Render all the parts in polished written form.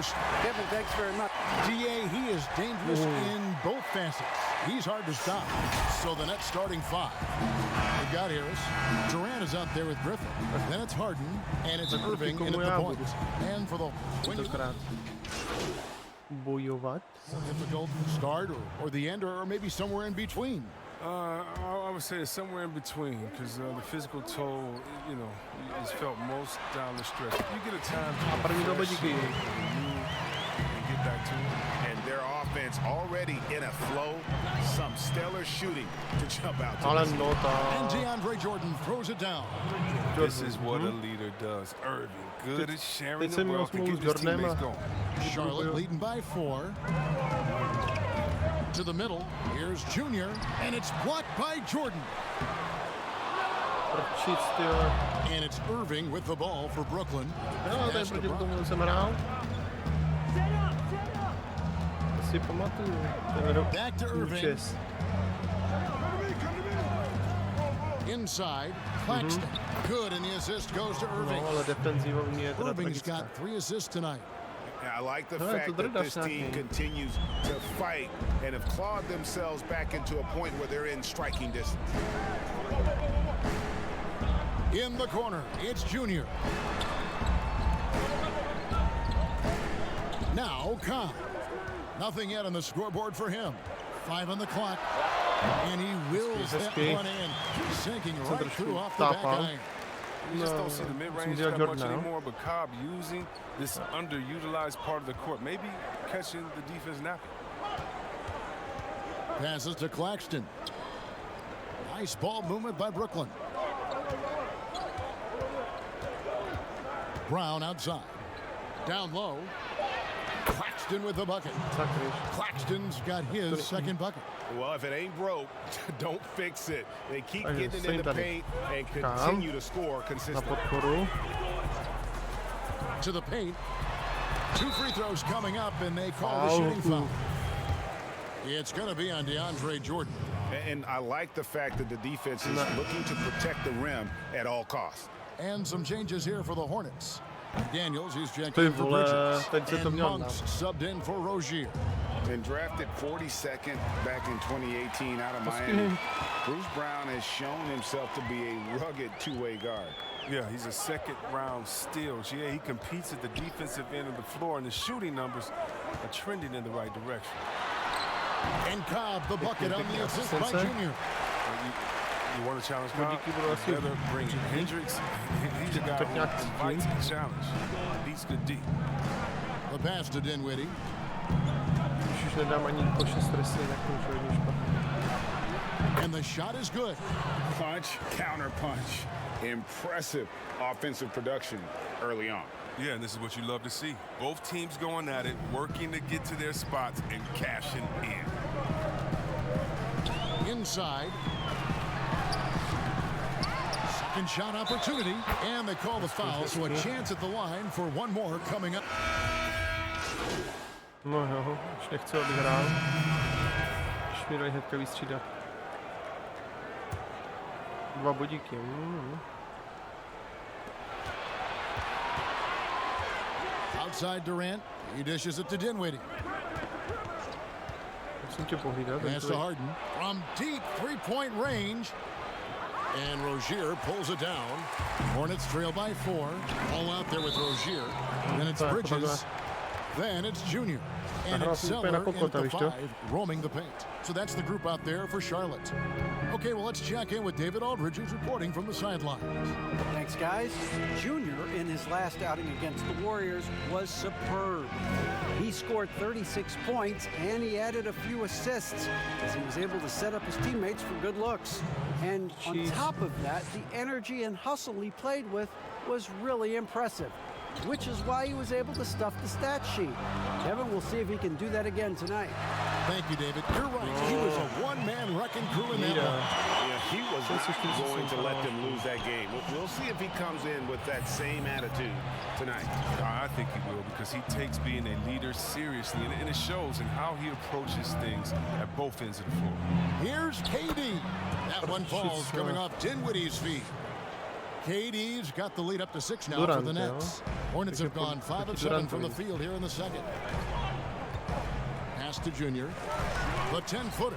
post. Kevin, thanks very much. DA, he is dangerous in both facets. He's hard to stop. So the Nets starting five. We've got Harris. Durant is out there with Griffin. Then it's Harden, and it's Irving in at the point. And for the bojovat. difficult start or the end or maybe somewhere in between. I would say it's somewhere in between because the physical toll, you know, is felt most down the stretch. You get a time to refresh and get back to it. And their offense already in a flow. Some stellar shooting to jump out to. And DeAndre Jordan throws it down. This is what a leader does. Irving, good at sharing the wealth and keeping his teammates going. Charlotte leading by 4. To the middle, here's Junior, and it's blocked by Jordan. And it's Irving with the ball for Brooklyn. Back to Irving. Inside, Claxton. Good, and the assist goes to Irving. Irving's got 3 assists tonight. I like the fact that this team continues to fight and have clawed themselves back into a point where they're in striking distance. In the corner, it's Junior. Now, Khan. Nothing yet on the scoreboard for him. 5 on the clock. And he wills that one in, sinking right through off the back iron. You just don't see the mid-range that much anymore, but Cobb using this underutilized part of the court, maybe catching the defense napping. Passes to Claxton. Nice ball movement by Brooklyn. Brown outside. Down low. Claxton with the bucket. Claxton's got his second bucket. Well, if it ain't broke, don't fix it. They keep getting it in the paint and continue to score consistently. To the paint. 2 free throws coming up, and they call the shooting foul. It's going to be on DeAndre Jordan. And I like the fact that the defense is looking to protect the rim at all costs. And some changes here for the Hornets. Daniels, he's checked in for Bridges. And Monks subbed in for Rozier. And drafted 42nd back in 2018 out of Miami, Bruce Brown has shown himself to be a rugged two-way guard. Yeah, he's a second-round steal. Yeah, he competes at the defensive end of the floor, and the shooting numbers are trending in the right direction. And Cobb, the bucket on the assist by Junior. You want to challenge Cobb? Better bring it. Hendricks, he's a guy who invites the challenge. Beats good D. The pass to Dinwiddie. And the shot is good. Punch, counter punch. Impressive offensive production early on. Yeah, and this is what you love to see. Both teams going at it, working to get to their spots and cashing in. Inside. Second shot opportunity, and they call the foul, so a chance at the line for one more coming up. No jo, už nechci, aby hrál. Už mi dají hnedka vystřídat. 2 bodíky. Outside Durant, he dishes it to Dinwiddie. Musím tě pohlídat. Pass to Harden from deep 3-point range. And Rozier pulls it down. Hornets trail by 4. All out there with Rozier. Then it's Bridges. Then it's Junior. And it's Zeller in the 5, roaming the paint. So that's the group out there for Charlotte. Okay, well, let's check in with David Aldridge, who's reporting from the sidelines. Thanks, guys. Junior, in his last outing against the Warriors, was superb. He scored 36 points, and he added a few assists as he was able to set up his teammates for good looks. And on top of that, the energy and hustle he played with was really impressive, which is why he was able to stuff the stat sheet. Kevin, we'll see if he can do that again tonight. Thank you, David. You're right. He was a one-man wrecking crew in that one. Yeah, he was not going to let them lose that game. We'll see if he comes in with that same attitude tonight. I think he will, because he takes being a leader seriously, and it shows in how he approaches things at both ends of the floor. Here's KD. That one falls coming off Dinwiddie's feet. KD's got the lead up to 6 now for the Nets. Hornets have gone 5 of 7 from the field here in the second. Pass to Junior. The 10-footer.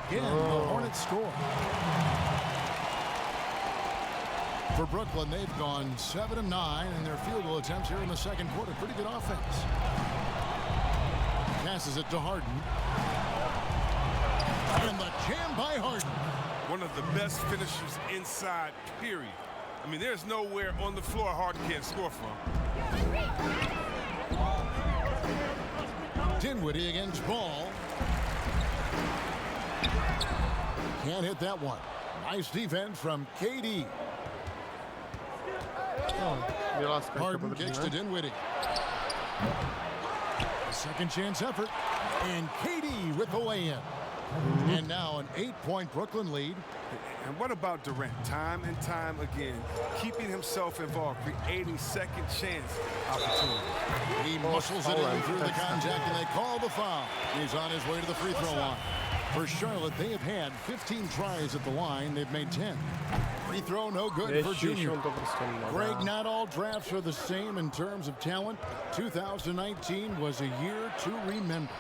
Again, the Hornets score. For Brooklyn, they've gone 7 of 9 in their field goal attempts here in the second quarter. Pretty good offense. Passes it to Harden. And the jam by Harden. One of the best finishers inside, period. I mean, there's nowhere on the floor Harden can't score from. Dinwiddie against Ball. Can't hit that one. Nice defense from KD. Harden kicks to Dinwiddie. Second chance effort. And KD with the lay-in. And now an 8-point Brooklyn lead. And what about Durant? Time and time again, keeping himself involved, creating second chance opportunities. He muscles it in through the contact, and they call the foul. He's on his way to the free throw line. For Charlotte, they have had 15 tries at the line. They've made 10. Free throw, no good for Junior. Greg, not all drafts are the same in terms of talent. 2019 was a year to remember.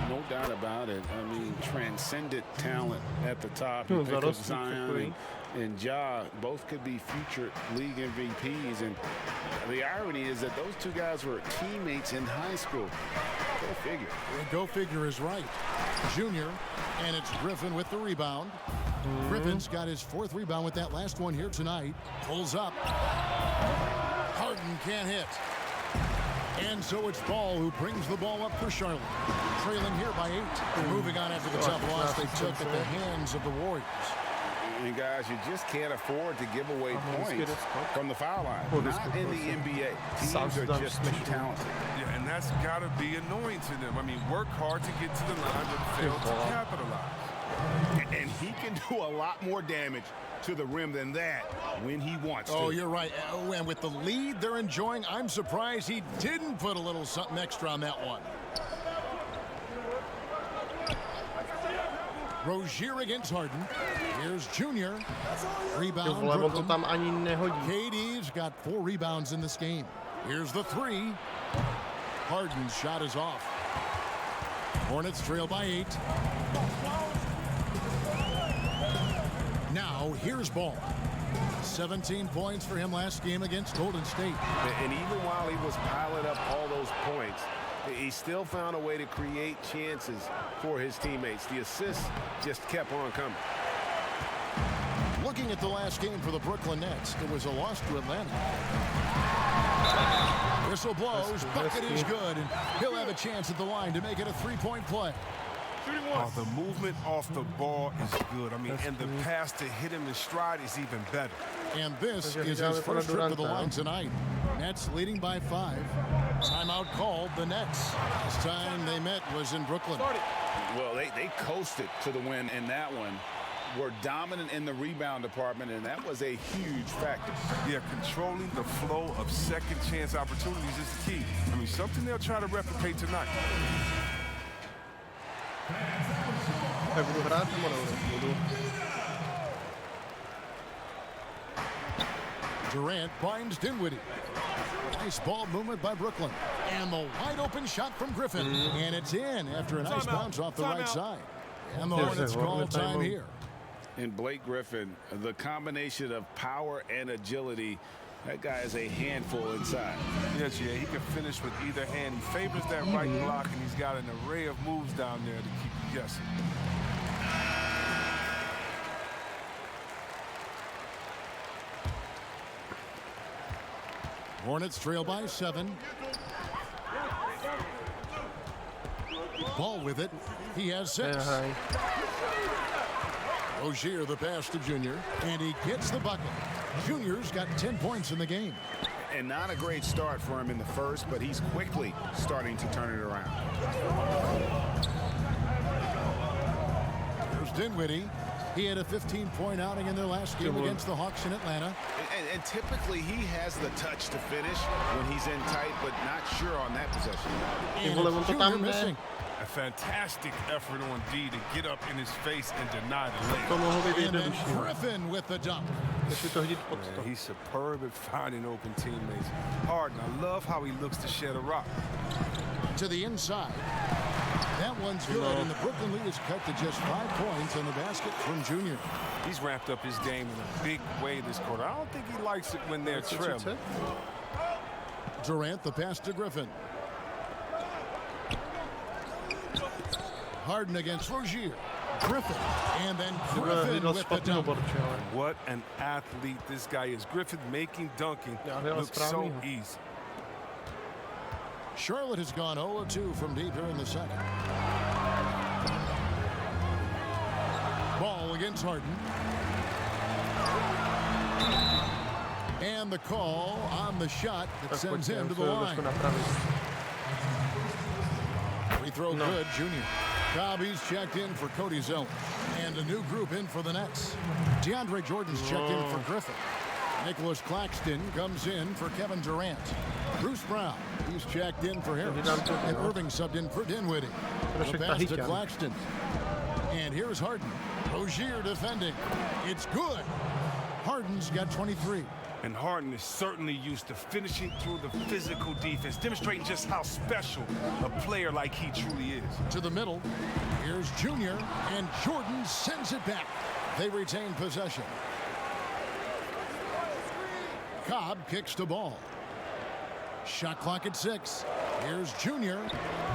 No doubt about it. I mean, transcendent talent at the top. You pick up Zion and Ja, both could be future league MVPs. And the irony is that those two guys were teammates in high school. Go figure. Go figure is right. Junior, and it's Griffin with the rebound. Griffin's got his 4th rebound with that last one here tonight. Pulls up. Harden can't hit. And so it's Ball who brings the ball up for Charlotte. Trailing here by 8. Moving on after the tough loss they took at the hands of the Warriors. And guys, you just can't afford to give away points from the foul line. Not in the NBA. Teams are just too talented. Yeah, and that's got to be annoying to them. I mean, work hard to get to the line, but fail to capitalize. And he can do a lot more damage to the rim than that when he wants to. Oh, you're right. Oh, and with the lead they're enjoying, I'm surprised he didn't put a little something extra on that one. Rozier against Harden. Here's Junior. Rebound. KD's got 4 rebounds in this game. Here's the 3. Harden's shot is off. Hornets trail by 8. Now here's Ball. 17 points for him last game against Golden State. And even while he was piling up all those points, he still found a way to create chances for his teammates. The assists just kept on coming. Looking at the last game for the Brooklyn Nets, it was a loss to Atlanta. Whistle blows, bucket is good, and he'll have a chance at the line to make it a 3-point play. Oh, the movement off the ball is good. I mean, and the pass to hit him in stride is even better. And this is his first trip to the line tonight. Nets leading by 5. Timeout called the Nets. Last time they met was in Brooklyn. Well, they coasted to the win in that one. Were dominant in the rebound department, and that was a huge factor. Yeah, controlling the flow of second chance opportunities is the key. I mean, something they'll try to replicate tonight. Durant finds Dinwiddie. Nice ball movement by Brooklyn. And the wide open shot from Griffin. And it's in after a nice bounce off the right side. And the Hornets call time here. And Blake Griffin, the combination of power and agility, that guy is a handful inside. Yes, yeah, he can finish with either hand. He favors that right block, and he's got an array of moves down there to keep you guessing. Hornets trail by 7. Ball with it. He has 6. Rozier the pass to Junior, and he gets the bucket. Junior's got 10 points in the game. And not a great start for him in the first, but he's quickly starting to turn it around. There's Dinwiddie. He had a 15-point outing in their last game against the Hawks in Atlanta. And typically he has the touch to finish when he's in tight, but not sure on that possession. And Junior missing. A fantastic effort on D to get up in his face and deny the layup. To mohlo být And then jednodušší. Griffin with the dunk. Jestli to hodit pod Man, to. he's superb at finding open teammates. Harden, I love how he looks to shed a rock. To the inside. That one's good, and the Brooklyn lead is cut to just 5 points on the basket from Junior. He's ramped up his game in a big way this quarter. I don't think he likes it when they're trailing. Durant, the pass to Griffin. Harden against Rozier. Griffin, and then Griffin with the dunk. What an athlete this guy is. Griffin making dunking look so easy. Charlotte has gone 0-2 from deep here in the second. Ball against Harden. And the call on the shot that sends him to the line. Free throw good, Junior. Cobb, checked in for Cody Zeller. And a new group in for the Nets. DeAndre Jordan's checked in for Griffin. Nicholas Claxton comes in for Kevin Durant. Bruce Brown, he's checked in for Harris. And Irving subbed in for Dinwiddie. The pass to Claxton. And here's Harden. Rozier defending. It's good. Harden's got 23. And Harden is certainly used to finishing through the physical defense, demonstrating just how special a player like he truly is. To the middle. Here's Junior, and Jordan sends it back. They retain possession. Cobb kicks the ball. Shot clock at 6. Here's Junior.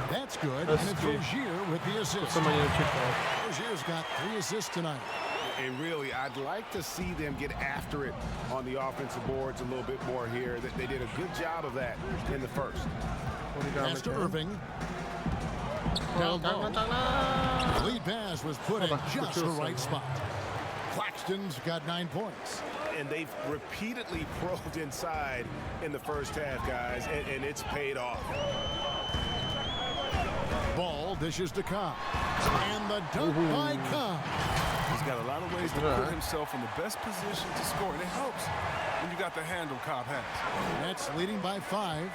That's good. And it's Rozier with the assist. Rozier's got 3 assists tonight. And really, I'd like to see them get after it on the offensive boards a little bit more here. They did a good job of that in the first. Pass to Irving. Down low. The lead pass was put in just the right spot. Claxton's got 9 points. And they've repeatedly probed inside in the first half, guys, and it's paid off. Ball dishes to Cobb. And the dunk by Cobb. He's got a lot of ways to put himself in the best position to score, and it helps when you got the handle Cobb has. Nets leading by 5.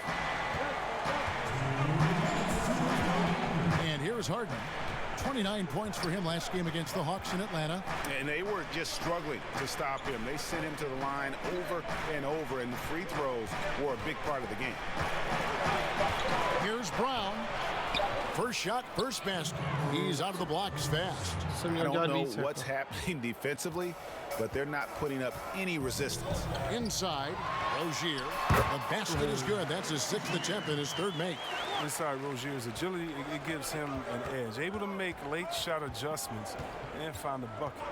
And here's Harden. 29 points for him last game against the Hawks in Atlanta. And they were just struggling to stop him. They sent him to the line over and over, and the free throws were a big part of the game. Here's Brown. First shot, first basket. He's out of the blocks fast. I don't know what's happening defensively, but they're not putting up any resistance. Inside, Rozier. The basket is good. That's his 6th attempt and his 3rd make. Inside Rozier's agility, it gives him an edge. Able to make late shot adjustments and find the bucket.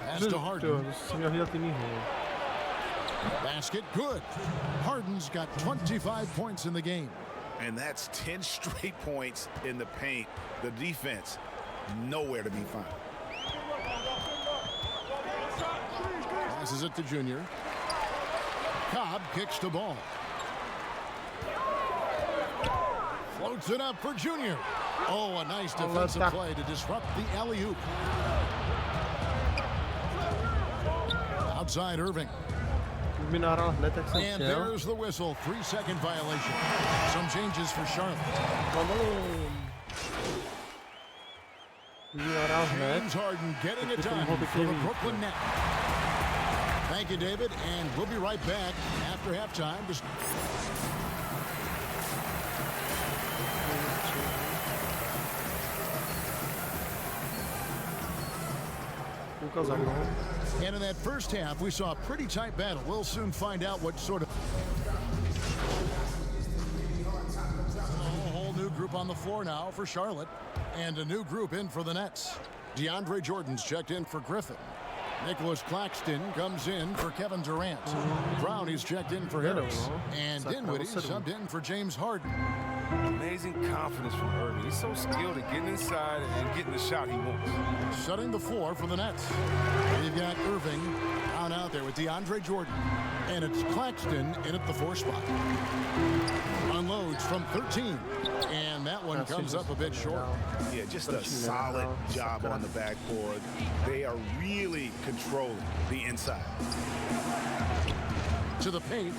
Pass to Harden. Basket good. Harden's got 25 points in the game. And that's 10 straight points in the paint. The defense, nowhere to be found. Passes it to Junior. Cobb kicks the ball. Floats it up for Junior. Oh, a nice defensive play to disrupt the alley-oop. Outside Irving. And there's the whistle. 3-second violation. Some changes for Charlotte. James Harden getting it done for the Brooklyn Nets. Thank you, David, and we'll be right back after halftime. And in that first half, we saw a pretty tight battle. We'll soon find out what sort of... A whole new group on the floor now for Charlotte. And a new group in for the Nets. DeAndre Jordan's checked in for Griffin. Nicholas Claxton comes in for Kevin Durant. Brown is checked in for Harris. And Dinwiddie subbed in for James Harden. Amazing confidence from Irving. He's so skilled at getting inside and getting the shot he wants. Setting the floor for the Nets. We've got Irving down out there with DeAndre Jordan. And it's Claxton in at the 4 spot. Unloads from 13. And that one comes up a bit short. Yeah, just a solid job on the backboard. They are really controlling the inside. To the paint.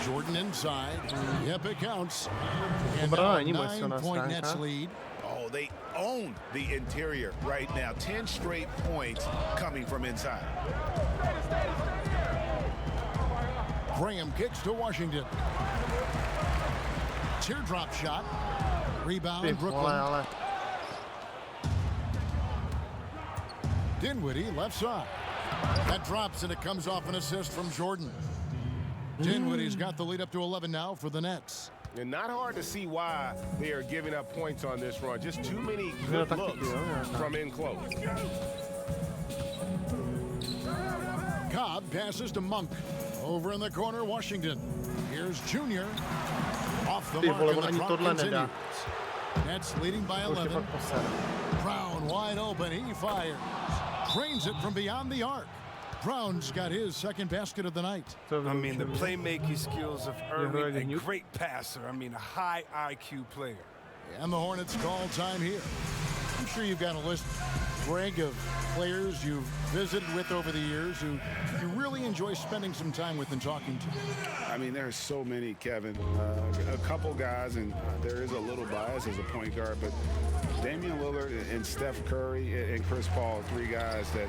Jordan inside. Yep, it counts. And now a Brání moje silná 9-point Nets stránka. lead. Oh, they own the interior right now. 10 straight points coming from inside. Graham kicks to Washington. Teardrop shot. Rebound, Ty Brooklyn. vole, ale Dinwiddie, left side. That drops, and it comes off an assist from Jordan. Dinwiddie's got the lead up to 11 now for the Nets. And not hard to see why they are giving up points on this run. Just too many good looks from in close. Cobb passes to Monk. Over in the corner, Washington. Here's Junior. Off the Ty mark, vole, and on the ani clock tohle continues. nedá. Nets leading by To už je 11. fakt posel. Brown wide open. He fires. Drains it from beyond the arc. Brown's got his second basket of the night. I mean, the playmaking skills of Irving, a Nuke. great passer. I mean, a high IQ player. And the Hornets call time here. I'm sure you've got a list, Greg, of players you've visited with over the years who you really enjoy spending some time with and talking to. I mean, there's so many, Kevin. A couple guys, and there is a little bias as a point guard, but Damian Lillard and Steph Curry and Chris Paul, three guys that,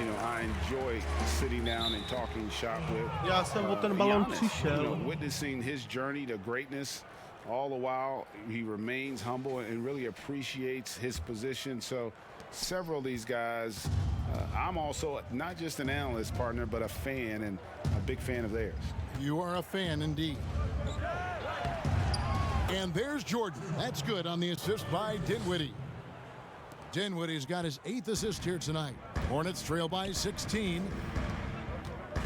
you know, I enjoy sitting down and talking shop with. Já jsem o ten balón Giannis, přišel. witnessing his journey to greatness. All the while, he remains humble and really appreciates his position. So several of these guys, I'm also not just an analyst partner, but a fan and a big fan of theirs. You are a fan indeed. And there's Jordan. That's good on the assist by Dinwiddie. Dinwiddie's got his 8th assist here tonight. Hornets trail by 16.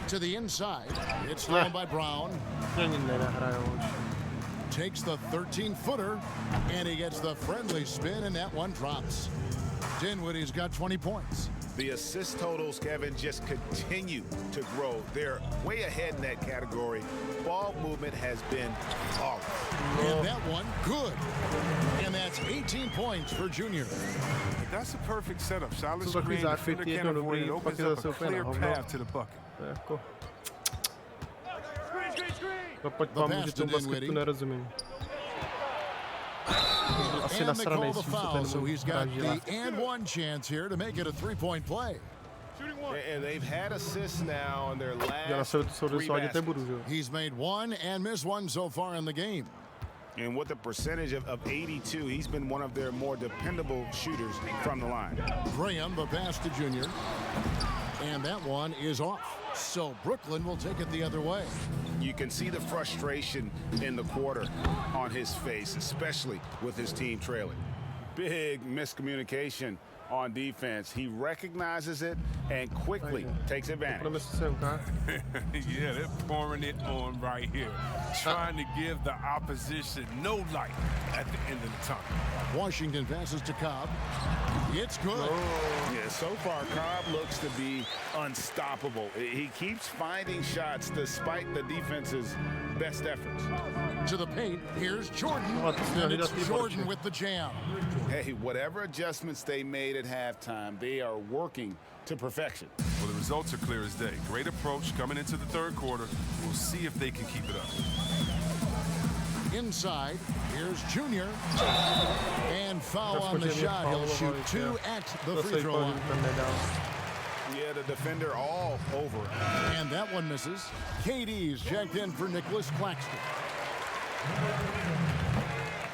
To the inside. It's thrown by Brown. Ani nenahrajou už. Takes the 13-footer, and he gets the friendly spin, and that one drops. Dinwiddie's got 20 points. The assist totals, Kevin, just continue to grow. They're way ahead in that category. Ball movement has been awesome. And that one, good. And that's 18 points for Junior. That's a perfect setup. Solid To takový screen, defender záchvětí, je can't to avoid it. dobrý, Opens pak je up zase a úplně clear na hovno. path to the bucket. To je jako... Zaplať The vám, pass že to tomu basketu Dinwiddie. nerozumím. Asi And they call nasranej the jsem, co foul, ten so he's got hráč the dělá. and one chance here to make it a three-point play. And they've had assists now on their Já na last sebe to jsou three svádět baskets. nebudu, že jo. He's made one and missed one so far in the game. And with a percentage of 82, he's been one of their more dependable shooters from the line. Graham, the pass to Junior. And that one is off. So Brooklyn will take it the other way. You can see the frustration in the quarter on his face, especially with his team trailing. Big miscommunication on defense. He recognizes it and quickly takes advantage. Budeme si sem, ká? Yeah, they're pouring it on right here. Trying to give the opposition no light at the end of the tunnel. Washington passes to Cobb. It's good. Yeah, so far, Cobb looks to be unstoppable. He keeps finding shots despite the defense's best efforts. To the paint, here's Jordan. Oh, to si And nedá it's ty Jordan borčky. with the jam. Hey, whatever adjustments they made at halftime, they are working to perfection. Well, the results are clear as day. Great approach coming into the third quarter. We'll see if they can keep it up. Inside, here's Junior. And foul on the Zaskočil mě shot. He'll faulovali, shoot jo. two at the Zase free throw faul line. tam nedal. Yeah, the defender all over it. And that one misses. KD's checked in for Nicholas Claxton.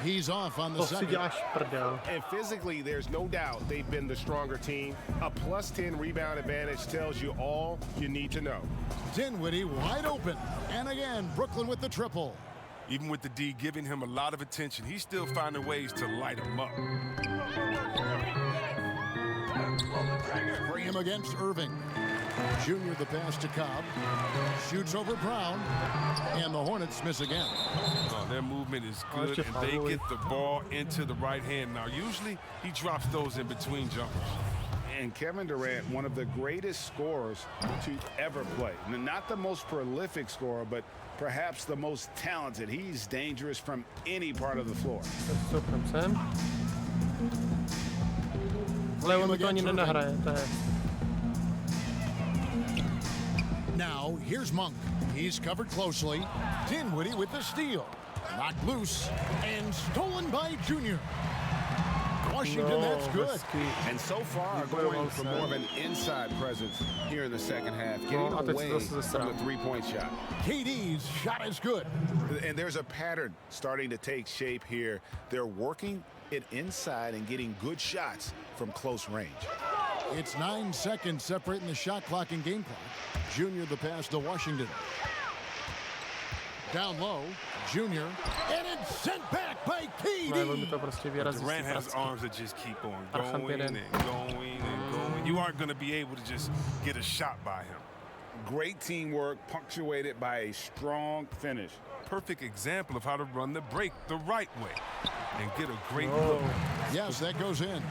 He's off on the To si second. děláš prdel. And physically, there's no doubt they've been the stronger team. A plus 10 rebound advantage tells you all you need to know. Dinwiddie wide open. And again, Brooklyn with the triple. Even with the D giving him a lot of attention, he's still finding ways to light him up. Graham against Irving. Junior the pass to Cobb. Shoots over Brown. And the Hornets miss again. Their movement is good, just and they follow get the ball into the right hand. Now, usually he drops those in between jumpers. And Kevin Durant, one of the greatest scorers to ever play. Not the most prolific scorer, but perhaps the most talented. He's dangerous from any part of the floor. Stoupnem sem. Ale on mi to ani nenahraje, to je... Now, here's Monk. He's covered closely. Dinwiddie with the steal. Knocked loose and stolen by Junior. Washington, that's good. And so far, going for more of an inside presence here in the second half, getting away from the three-point shot. KD's shot is good. And there's a pattern starting to take shape here. They're working it inside and getting good shots from close range. It's 9 seconds separating the shot clock and game clock. Junior the pass to Washington. Down low, Junior, and it's sent back by KD. Durant has arms that just keep on going and going and going. You aren't going to be able to just get a shot by him. Great teamwork punctuated by a strong finish. Perfect example of how to run the break the right way and get a great look. Yes, that goes in.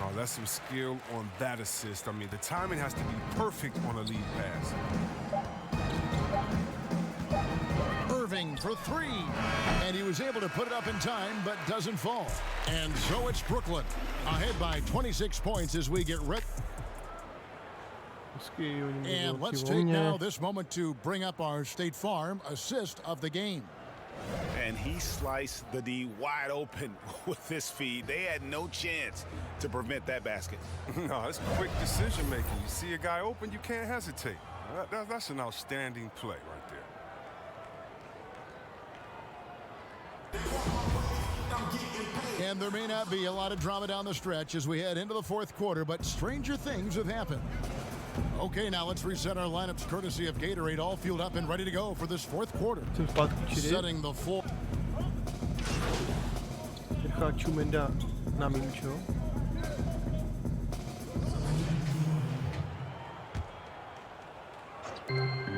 Oh, that's some skill on that assist. I mean, the timing has to be perfect on a lead pass. Irving for three, and he was able to put it up in time, but doesn't fall. And so it's Brooklyn ahead by 26 points as we get ready. And let's take now this moment to bring up our State Farm assist of the game. And he sliced the D wide open with this feed. They had no chance to prevent that basket. No, it's quick decision making. You see a guy open, you can't hesitate. That's an outstanding play right there. And there may not be a lot of drama down the stretch as we head into the fourth quarter, but stranger things have happened. Okay, now let's reset our lineups courtesy of Gatorade, all fueled up and ready to go for this fourth quarter. Setting the floor.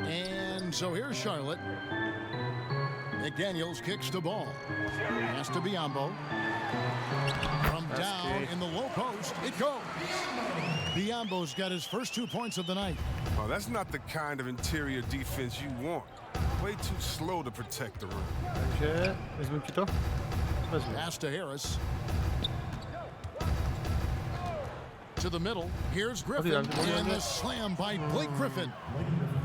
And so here's Charlotte. McDaniels kicks the ball. Has to Biyombo. From down in the low post, it goes. Biyombo's got his first 2 points of the night. Oh, that's not the kind of interior defense you want. Way too slow to protect the rim. Pass to Harris. To the middle. Here's Griffin. And the slam by Blake Griffin.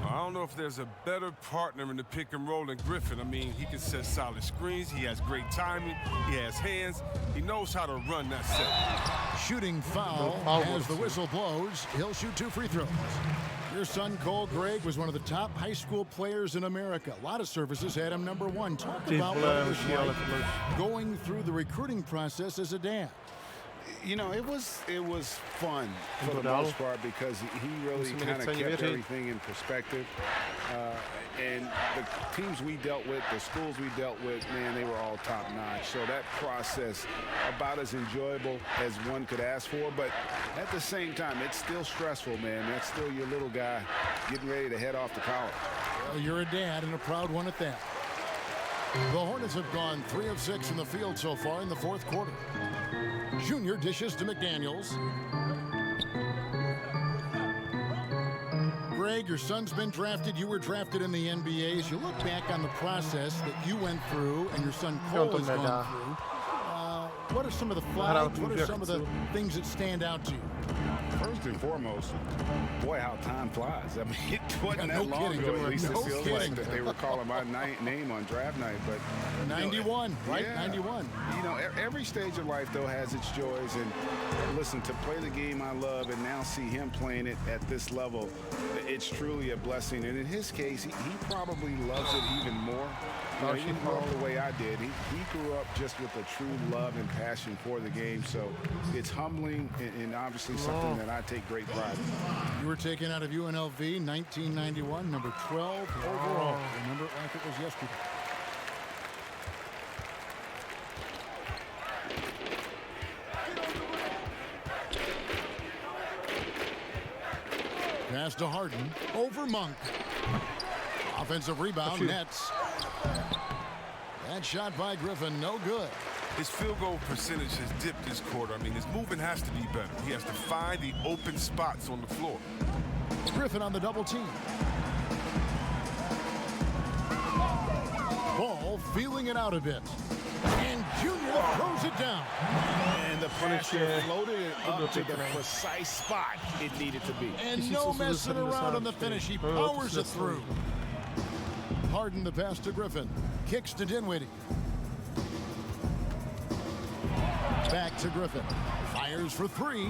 I don't know if there's a better partner in the pick and roll than Griffin. I mean, he can set solid screens. He has great timing. He has hands. He knows how to run that set. Shooting foul as the whistle blows. He'll shoot 2 free throws. Your son, Cole Gregg, was one of the top high school players in America. A lot of services had him number 1. Talk about what it was like going through the recruiting process as a dad. You know, it was fun for the most part because he really kind of kept everything in perspective. And the teams we dealt with, the schools we dealt with, man, they were all top-notch. So that process, about as enjoyable as one could ask for. But at the same time, it's still stressful, man. That's still your little guy getting ready to head off to college. Well, you're a dad and a proud one at that. The Hornets have gone 3 of 6 in the field so far in the fourth quarter. Junior dishes to McDaniels. Greg, your son's been drafted. You were drafted in the NBA. As you look back on the process that you went through and your son Cole has gone through, what are some of the flags? What are some of the things that stand out to you? First and foremost, boy, how time flies. I mean, it wasn't that long ago, at least it feels like that they were calling my name on draft night. But 91, right? Yeah. 91. You know, every stage of life, though, has its joys. And listen, to play the game I love and now see him playing it at this level, it's truly a blessing. And in his case, he probably loves it even more. You know, he didn't grow up the way I did. He grew up just with a true love and passion for the game. So it's humbling and obviously something that I take great pride in. You were taken out of UNLV 1991, number 12 overall. Remember it like it was yesterday. Pass to Harden over Monk. Offensive rebound, Nets. That shot by Griffin, no good. His field goal percentage has dipped this quarter. I mean, his movement has to be better. He has to find the open spots on the floor. Griffin on the double team. Ball feeling it out a bit. And Junior throws it down. And the pressure floated it up to the precise spot it needed to be. And no messing around on the finish. He powers it through. Harden the pass to Griffin. Kicks to Dinwiddie. Back to Griffin. Fires for three.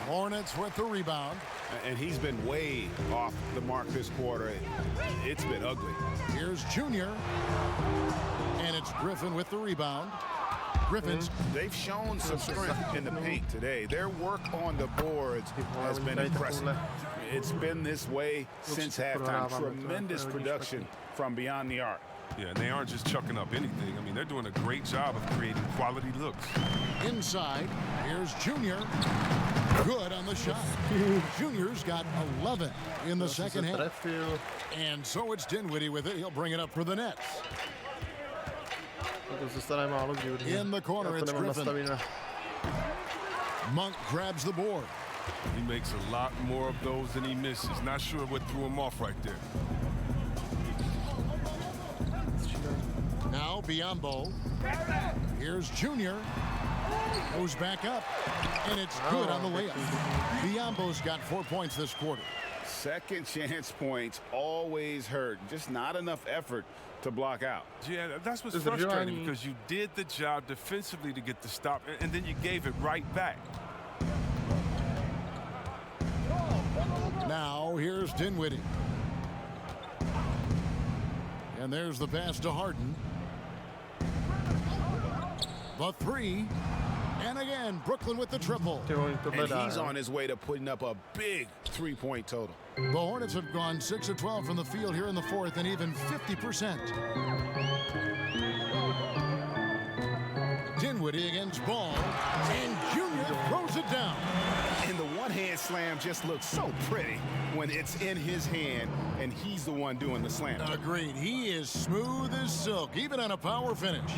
Hornets with the rebound. And he's been way off the mark this quarter. It's been ugly. Here's Junior. And it's Griffin with the rebound. Griffin's. They've shown some strength in the paint today. Their work on the boards has been impressive. It's been this way since halftime. Tremendous production from beyond the arc. Yeah, and they aren't just chucking up anything. I mean, they're doing a great job of creating quality looks. Inside, here's Junior. Good on the shot. Junior's got 11 in the second half. And so it's Dinwiddie with it. He'll bring it up for the Nets. In the corner, it's Griffin. Monk grabs the board. He makes a lot more of those than he misses. Not sure what threw him off right there. Now Biyombo. Here's Junior. Goes back up. And it's good on the layup. Biyombo's got 4 points this quarter. Second chance points always hurt. Just not enough effort to block out. Yeah, that's what's frustrating, because you did the job defensively to get the stop, and then you gave it right back. Now here's Dinwiddie. And there's the pass to Harden. The three. And again, Brooklyn with the triple. And he's on his way to putting up a big three-point total. The Hornets have gone 6 of 12 from the field here in the fourth, and even 50%. Dinwiddie against Ball. And Junior throws it down. And the one-hand slam just looks so pretty when it's in his hand and he's the one doing the slam. Agreed. He is smooth as silk, even on a power finish.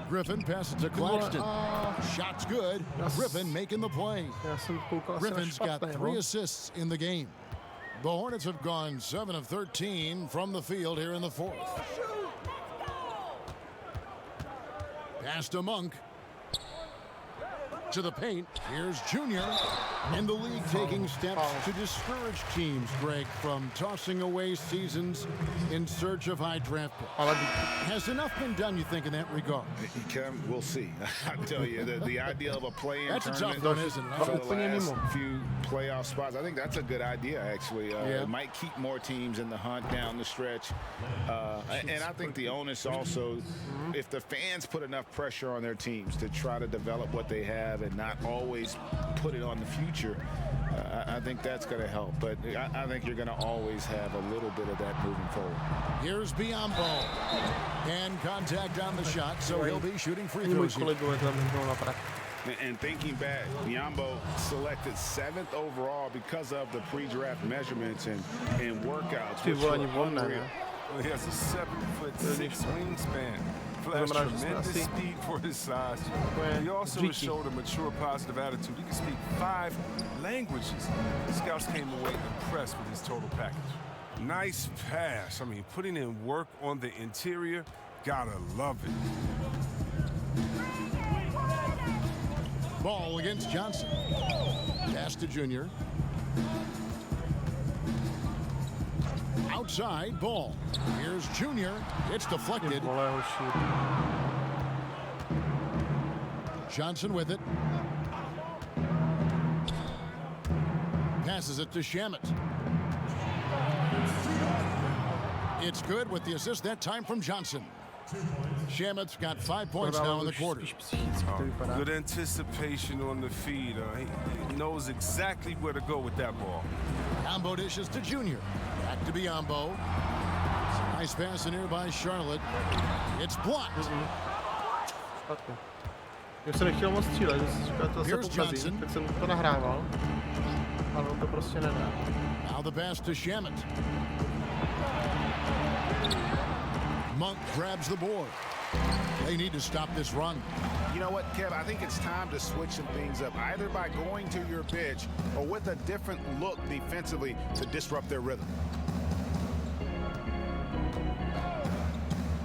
Griffin passes to Claxton. Shot's good. Griffin making the play. Griffin's got 3 assists in the game. The Hornets have gone 7 of 13 from the field here in the fourth. Pass to Monk. To the paint. Here's Junior. And the league taking steps to discourage teams, Greg, from tossing away seasons in search of high draft picks. Has enough been done, you think, in that regard? We'll see. I tell you, the idea of a play-in That's a tournament tough one, isn't it? for the last few playoff spots, I think that's a good idea, actually. It might keep more teams in the hunt down the stretch. And I think the onus also, if the fans put enough pressure on their teams to try to develop what they have and not always put it on the future, I think that's going to help. But I think you're going to always have a little bit of that moving forward. Here's Biyombo. And contact on the shot, so he'll be shooting free throws here. And thinking back, Biyombo selected 7th overall because of the pre-draft measurements and workouts. Which were unreal. He has a 7'6" wingspan. Flashed tremendous speed for his size. He also has showed a mature, positive attitude. He can speak 5 languages. The scouts came away impressed with his total package. Nice pass. I mean, putting in work on the interior. Gotta love it. Ball against Johnson. Pass to Junior. Outside, Ball. Here's Junior. It's deflected. Johnson with it. Passes it to Shamet. It's good with the assist that time from Johnson. Shamet's got 5 points now in the quarter. Good anticipation on the feed. He knows exactly where to go with that ball. Biyombo dishes to Junior. Back to Biyombo. Nice pass in here by Charlotte. It's blocked. Já se nechtěl moc střílet, to se pokazí, tak jsem to nahrával, ale on to prostě nedá. Now the pass to Shamet. Monk grabs the board. They need to stop this run. You know what, Kev? I think it's time to switch some things up, either by going to your bench or with a different look defensively to disrupt their rhythm.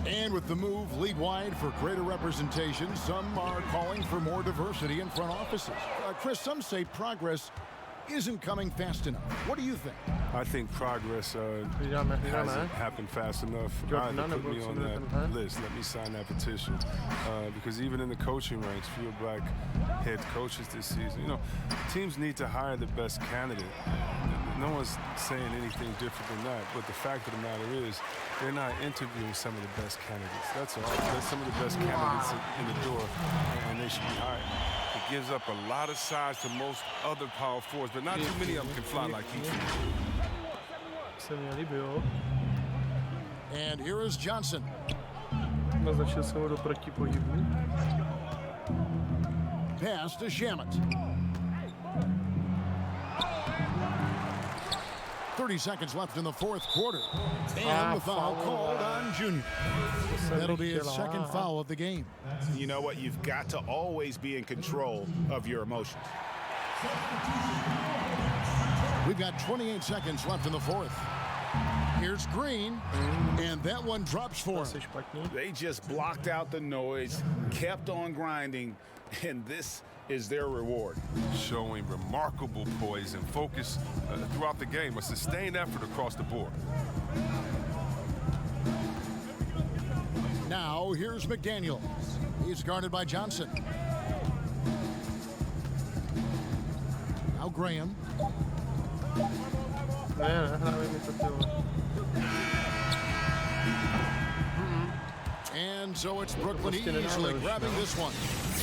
And with the move league-wide for greater representation, some are calling for more diversity in front offices. Chris, some say progress isn't coming fast enough. What do you think? I think progress hasn't happened fast enough. Put me on that list. Let me sign that petition. Because even in the coaching ranks, fewer black head coaches this season. You know, teams need to hire the best candidate. No one's saying anything different than that. But the fact of the matter is, they're not interviewing some of the best candidates. That's all. That's some of the best candidates in the door, and they should be hired. It gives up a lot of size to most other power forwards, but not too many of them can fly like he can. And here is Johnson. Naznačil jsem ho do protipohybu. Pass to Shamet. 30 seconds left in the fourth quarter. And the foul called on Junior. That'll be his second foul of the game. You know what? You've got to always be in control of your emotions. We've got 28 seconds left in the fourth. Here's Green, and that one drops for him. They just blocked out the noise, kept on grinding, and this is their reward. Showing remarkable poise and focus throughout the game, a sustained effort across the board. Now here's McDaniel. He's guarded by Johnson. Now Graham. And so it's Brooklyn easily grabbing this one.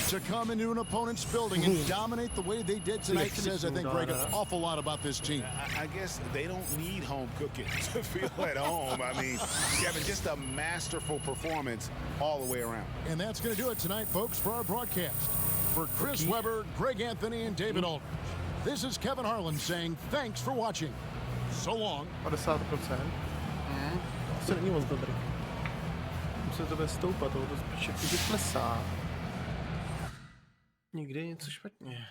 To come into an opponent's building and dominate the way they did tonight says, I think, Greg, an awful lot about this team. I guess they don't need home cooking to feel at home. I mean, Kevin, just a masterful performance all the way around. And that's going to do it tonight, folks, for our broadcast. For Chris Webber, Greg Anthony, and David Aldridge, this is Kevin Harlan saying thanks for watching. So long. 50%. To není moc dobrý. Musí to bude stoupat, to spíše když klesá. Někdy je něco špatně.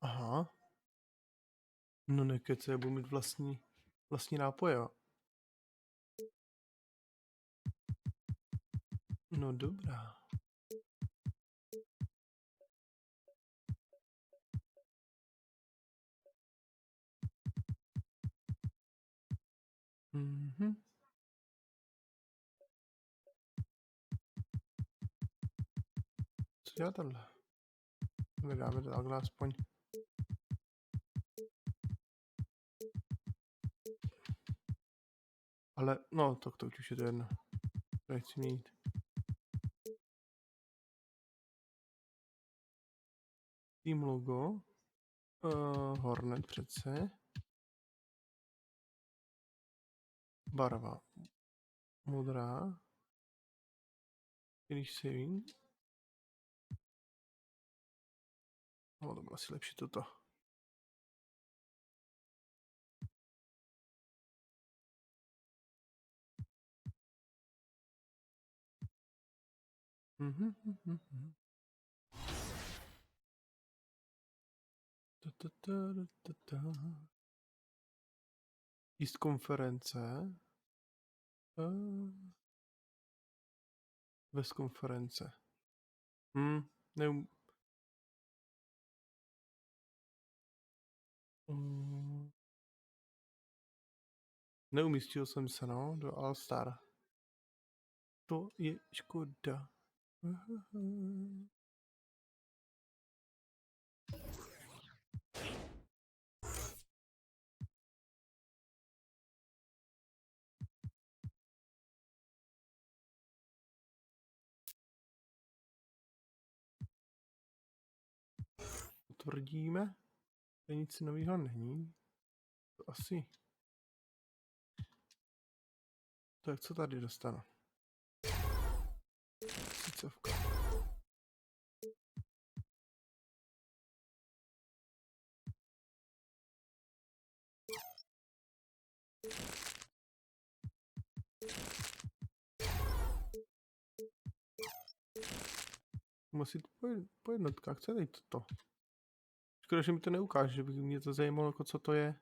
Aha. No nekece, já budu mít vlastní nápoje. No dobrá. Mhm. Co dělá tenhle? Dáme to takhle aspoň. Ale, no, tak to už je to jedno. Nechci mít. Team logo. Hornet přece. Barva. Modrá. Finish saving. No, to bylo asi lepší toto. East konference. West konference. Neumístil jsem se, no, do All-Star. To je škoda. Potvrdíme. To nic nového není. To asi. Tak co tady dostanu? Sicovka. Musí to po jednotkách, co je tady toto? Škoda, že mi to neukáže, že by mě to zajímalo, jako co to je.